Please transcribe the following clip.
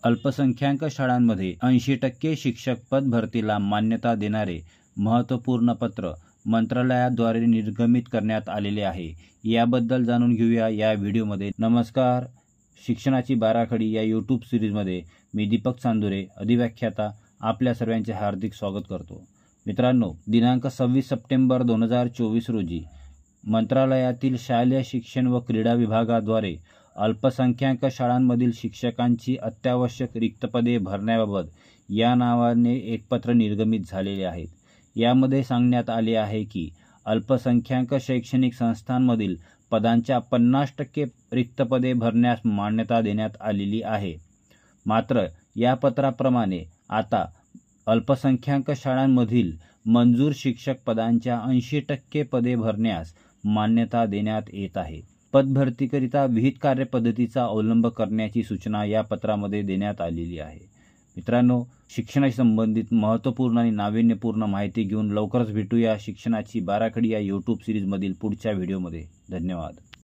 अल्पसंख्याक शाळांमध्ये 80% शिक्षक पद भरतीला मान्यता देणारे महत्त्वपूर्ण पत्र मंत्रालयाद्वारे निर्गमित करण्यात आलेले आहे। याबद्दल जाणून घेऊया या व्हिडिओमध्ये। नमस्कार, शिक्षणाची बाराखडी या यूट्यूब सिरीजमध्ये मी दीपक चांदुरे अधिव्याख्याता आपल्या सर्वांचे हार्दिक स्वागत करतो। मित्रांनो, दिनांक 26 सप्टेंबर 2024 रोजी मंत्रालयातील शालेय शिक्षण व क्रीडा विभागाद्वारे अल्पसंख्याक शाळांमधील शिक्षकांची अत्यावश्यक रिक्त पदे भरण्याबाबत या नावाने एक पत्र निर्गमित झालेले आहे। यामध्ये सांगण्यात आले आहे की अल्पसंख्याक शैक्षणिक संस्थांमधील पदांच्या 50% रिक्त पदे भरण्यास मान्यता देण्यात आलेली आहे। मात्र या पत्राप्रमाणे आता अल्पसंख्याक शाळांमधील मंजूर शिक्षक पदांच्या 80% पदे भरण्यास मान्यता देण्यात येत आहे। पदभरतीकरिता विहित कार्यपद्धतीचा अवलंब करण्याची सूचना या पत्रामध्ये देण्यात आलेली आहे। मित्रांनो, शिक्षणाशी संबंधित महत्त्वपूर्ण आणि नाविन्यपूर्ण माहिती घेऊन लवकरच भेटूया शिक्षणाची बाराखडी या यूट्यूब सिरीजमधील पुढच्या व्हिडिओमध्ये। धन्यवाद।